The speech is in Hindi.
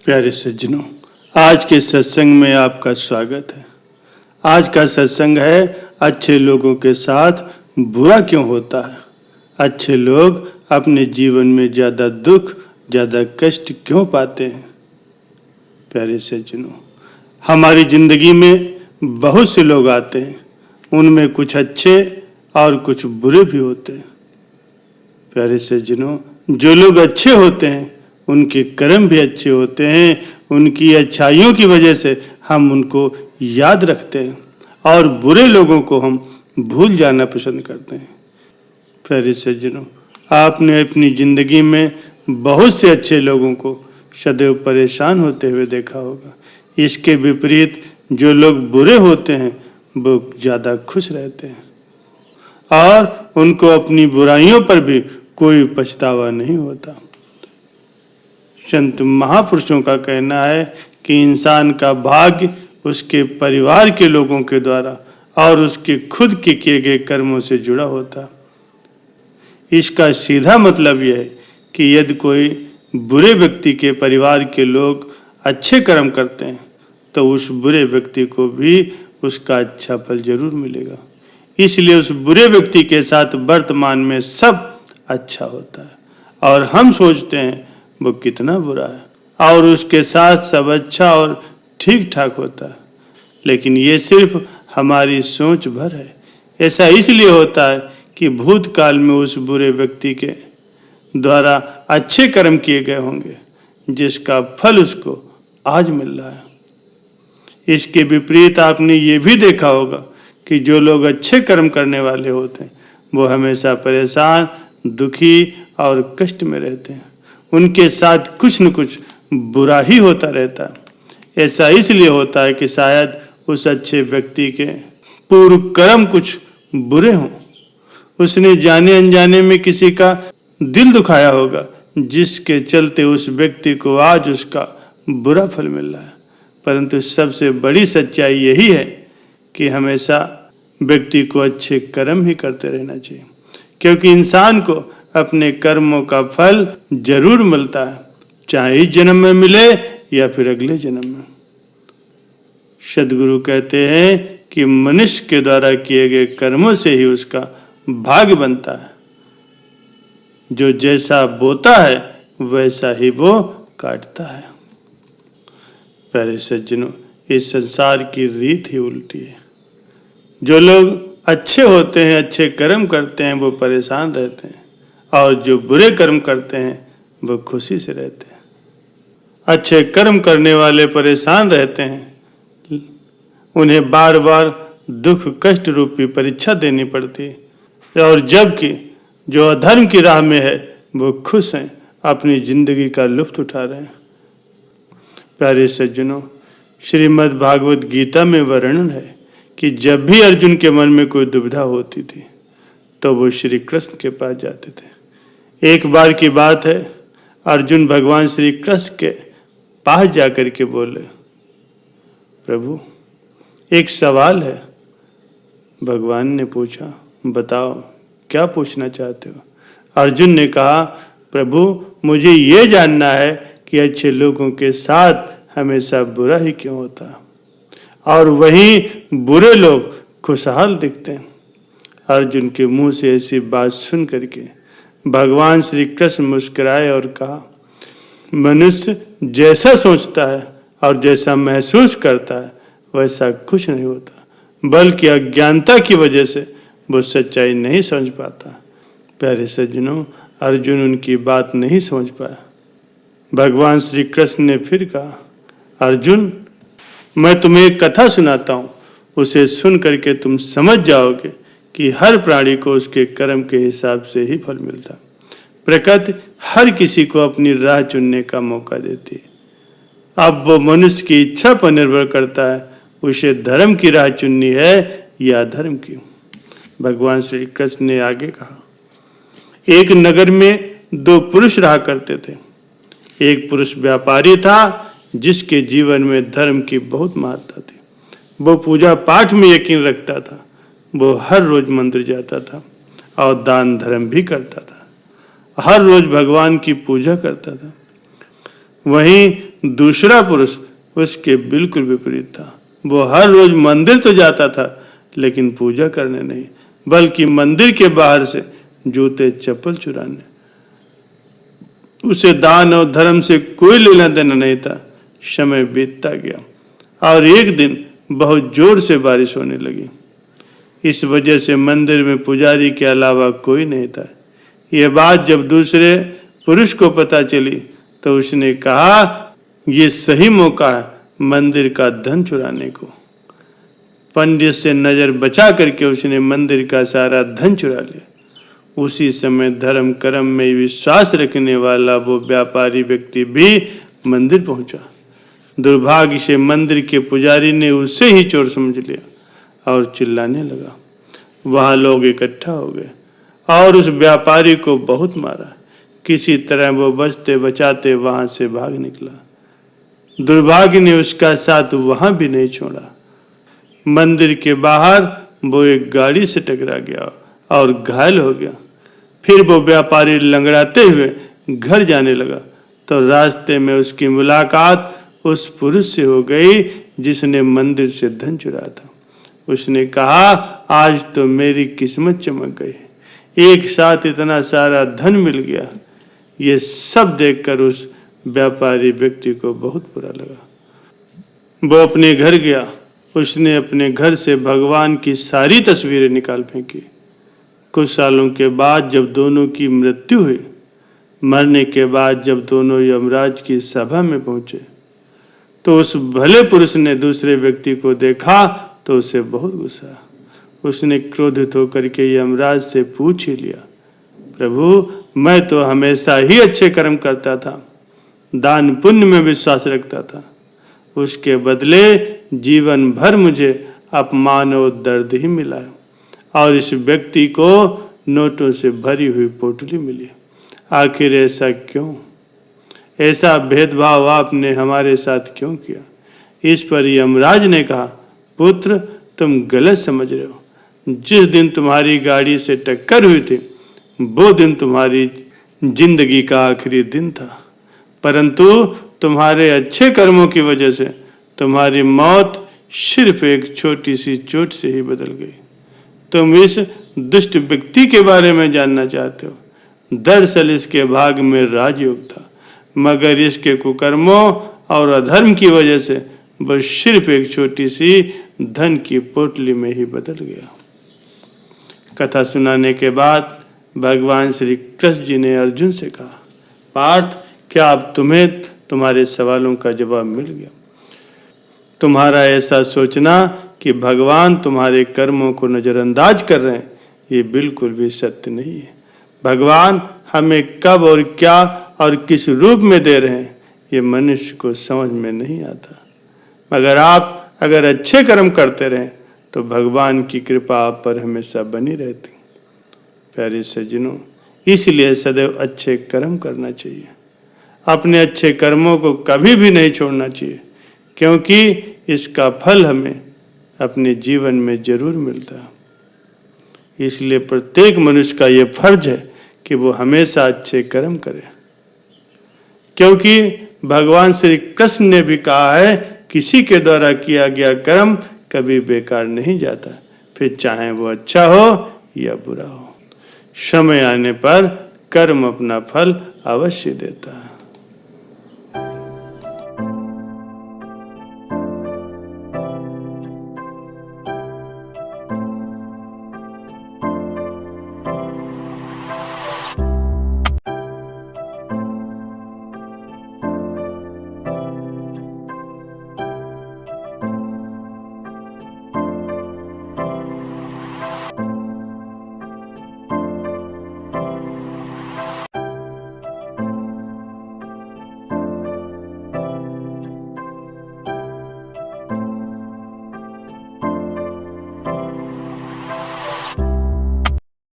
प्यारे सज्जनों, आज के सत्संग में आपका स्वागत है। आज का सत्संग है अच्छे लोगों के साथ बुरा क्यों होता है। अच्छे लोग अपने जीवन में ज़्यादा दुख, ज़्यादा कष्ट क्यों पाते हैं। प्यारे सज्जनों, हमारी ज़िंदगी में बहुत से लोग आते हैं, उनमें कुछ अच्छे और कुछ बुरे भी होते हैं। प्यारे सज्जनों, जो लोग अच्छे होते हैं उनके कर्म भी अच्छे होते हैं, उनकी अच्छाइयों की वजह से हम उनको याद रखते हैं और बुरे लोगों को हम भूल जाना पसंद करते हैं। प्यारे सज्जनों, आपने अपनी ज़िंदगी में बहुत से अच्छे लोगों को सदैव परेशान होते हुए देखा होगा। इसके विपरीत जो लोग बुरे होते हैं वो ज़्यादा खुश रहते हैं और उनको अपनी बुराइयों पर भी कोई पछतावा नहीं होता। संत महापुरुषों का कहना है कि इंसान का भाग्य उसके परिवार के लोगों के द्वारा और उसके खुद के किए गए कर्मों से जुड़ा होता। इसका सीधा मतलब यह है कि यदि कोई बुरे व्यक्ति के परिवार के लोग अच्छे कर्म करते हैं तो उस बुरे व्यक्ति को भी उसका अच्छा फल जरूर मिलेगा। इसलिए उस बुरे व्यक्ति के साथ वर्तमान में सब अच्छा होता है और हम सोचते हैं वो कितना बुरा है और उसके साथ सब अच्छा और ठीक ठाक होता है, लेकिन ये सिर्फ हमारी सोच भर है। ऐसा इसलिए होता है कि भूतकाल में उस बुरे व्यक्ति के द्वारा अच्छे कर्म किए गए होंगे जिसका फल उसको आज मिल रहा है। इसके विपरीत आपने ये भी देखा होगा कि जो लोग अच्छे कर्म करने वाले होते हैं वो हमेशा परेशान, दुखी और कष्ट में रहते हैं। उनके साथ कुछ न कुछ बुरा ही होता रहता है। ऐसा इसलिए होता है कि शायद उस अच्छे व्यक्ति के पूर्व कर्म कुछ बुरे हों। उसने जाने अनजाने में किसी का दिल दुखाया होगा जिसके चलते उस व्यक्ति को आज उसका बुरा फल मिल रहा है। परंतु सबसे बड़ी सच्चाई यही है कि हमेशा व्यक्ति को अच्छे कर्म ही करते रहना चाहिए, क्योंकि इंसान को अपने कर्मों का फल जरूर मिलता है, चाहे इस जन्म में मिले या फिर अगले जन्म में। सद्गुरु कहते हैं कि मनुष्य के द्वारा किए गए कर्मों से ही उसका भाग्य बनता है। जो जैसा बोता है वैसा ही वो काटता है। प्यारे सज्जनों, इस संसार की रीत ही उल्टी है। जो लोग अच्छे होते हैं, अच्छे कर्म करते हैं, वो परेशान रहते हैं और जो बुरे कर्म करते हैं वो खुशी से रहते हैं। अच्छे कर्म करने वाले परेशान रहते हैं, उन्हें बार बार दुख कष्ट रूपी परीक्षा देनी पड़ती है, और जबकि जो अधर्म की राह में है वो खुश हैं, अपनी जिंदगी का लुत्फ उठा रहे हैं। प्यारे सज्जनों, श्रीमद् भागवत गीता में वर्णन है कि जब भी अर्जुन के मन में कोई दुविधा होती थी तो वो श्री कृष्ण के पास जाते थे। एक बार की बात है, अर्जुन भगवान श्री कृष्ण के पास जाकर के बोले, प्रभु एक सवाल है। भगवान ने पूछा, बताओ क्या पूछना चाहते हो। अर्जुन ने कहा, प्रभु मुझे ये जानना है कि अच्छे लोगों के साथ हमेशा बुरा ही क्यों होता है और वहीं बुरे लोग खुशहाल दिखते हैं। अर्जुन के मुंह से ऐसी बात सुन करके भगवान श्री कृष्ण मुस्कुराए और कहा, मनुष्य जैसा सोचता है और जैसा महसूस करता है वैसा कुछ नहीं होता, बल्कि अज्ञानता की वजह से वो सच्चाई नहीं समझ पाता। प्यारे सज्जनों, अर्जुन उनकी बात नहीं समझ पाया। भगवान श्री कृष्ण ने फिर कहा, अर्जुन मैं तुम्हें एक कथा सुनाता हूँ, उसे सुन करके तुम समझ जाओगे कि हर प्राणी को उसके कर्म के हिसाब से ही फल मिलता। प्रकृति हर किसी को अपनी राह चुनने का मौका देती है। अब वो मनुष्य की इच्छा पर निर्भर करता है उसे धर्म की राह चुननी है या अधर्म की। भगवान श्री कृष्ण ने आगे कहा, एक नगर में दो पुरुष रहा करते थे। एक पुरुष व्यापारी था जिसके जीवन में धर्म की बहुत महत्ता थी। वो पूजा पाठ में यकीन रखता था। वो हर रोज मंदिर जाता था और दान धर्म भी करता था। हर रोज भगवान की पूजा करता था। वहीं दूसरा पुरुष उसके बिल्कुल विपरीत था। वो हर रोज मंदिर तो जाता था, लेकिन पूजा करने नहीं, बल्कि मंदिर के बाहर से जूते चप्पल चुराने। उसे दान और धर्म से कोई लेना देना नहीं था। समय बीतता गया और एक दिन बहुत जोर से बारिश होने लगी। इस वजह से मंदिर में पुजारी के अलावा कोई नहीं था। यह बात जब दूसरे पुरुष को पता चली तो उसने कहा, यह सही मौका है मंदिर का धन चुराने को। पंडित से नजर बचा करके उसने मंदिर का सारा धन चुरा लिया। उसी समय धर्म कर्म में विश्वास रखने वाला वो व्यापारी व्यक्ति भी मंदिर पहुंचा। दुर्भाग्य से मंदिर के पुजारी ने उसे ही चोर समझ लिया और चिल्लाने लगा। वहां लोग इकट्ठा हो गए और उस व्यापारी को बहुत मारा। किसी तरह वो बचते बचाते वहां से भाग निकला। दुर्भाग्य ने उसका साथ वहां भी नहीं छोड़ा। मंदिर के बाहर वो एक गाड़ी से टकरा गया और घायल हो गया। फिर वो व्यापारी लंगड़ाते हुए घर जाने लगा तो रास्ते में उसकी मुलाकात उस पुरुष से हो गई जिसने मंदिर से धन चुराया था। उसने कहा, आज तो मेरी किस्मत चमक गई, एक साथ इतना सारा धन मिल गया। ये सब देखकर उस व्यापारी व्यक्ति को बहुत बुरा लगा। वो अपने घर गया। उसने अपने घर से भगवान की सारी तस्वीरें निकाल फेंकी। कुछ सालों के बाद जब दोनों की मृत्यु हुई, मरने के बाद जब दोनों यमराज की सभा में पहुंचे, तो उस भले पुरुष ने दूसरे व्यक्ति को देखा तो उसे बहुत गुस्सा। उसने क्रोधित होकर के यमराज से पूछ ही लिया, प्रभु, मैं तो हमेशा ही अच्छे कर्म करता था, दान पुण्य में विश्वास रखता था, उसके बदले जीवन भर मुझे अपमान और दर्द ही मिला है और इस व्यक्ति को नोटों से भरी हुई पोटली मिली। आखिर ऐसा क्यों? ऐसा भेदभाव आपने हमारे साथ क्यों किया? इस पर यमराज ने कहा, पुत्र, तुम गलत समझ रहे हो। जिस दिन तुम्हारी गाड़ी से टक्कर हुई थी वो दिन तुम्हारी जिंदगी का आखिरी दिन था, परंतु तुम्हारे अच्छे कर्मों की वजह से तुम्हारी मौत सिर्फ एक छोटी सी चोट से ही बदल गई। तुम इस दुष्ट व्यक्ति के बारे में जानना चाहते हो। दरअसल इसके भाग में राजयोग था, मगर इसके कुकर्मों और अधर्म की वजह से वह सिर्फ एक छोटी सी धन की पोटली में ही बदल गया। कथा सुनाने के बाद भगवान श्री कृष्ण जी ने अर्जुन से कहा, पार्थ, क्या अब तुम्हें तुम्हारे सवालों का जवाब मिल गया? तुम्हारा ऐसा सोचना कि भगवान तुम्हारे कर्मों को नजरअंदाज कर रहे हैं, ये बिल्कुल भी सत्य नहीं है। भगवान हमें कब और क्या और किस रूप में दे रहे हैं, ये मनुष्य को समझ में नहीं आता। मगर आप अगर अच्छे कर्म करते रहें तो भगवान की कृपा आप पर हमेशा बनी रहती। प्यारे सज्जनों, इसलिए सदैव अच्छे कर्म करना चाहिए। अपने अच्छे कर्मों को कभी भी नहीं छोड़ना चाहिए, क्योंकि इसका फल हमें अपने जीवन में जरूर मिलता है। इसलिए प्रत्येक मनुष्य का ये फर्ज है कि वो हमेशा अच्छे कर्म करे, क्योंकि भगवान श्री कृष्ण ने भी कहा है, किसी के द्वारा किया गया कर्म कभी बेकार नहीं जाता, फिर चाहे वो अच्छा हो या बुरा हो। समय आने पर कर्म अपना फल अवश्य देता है।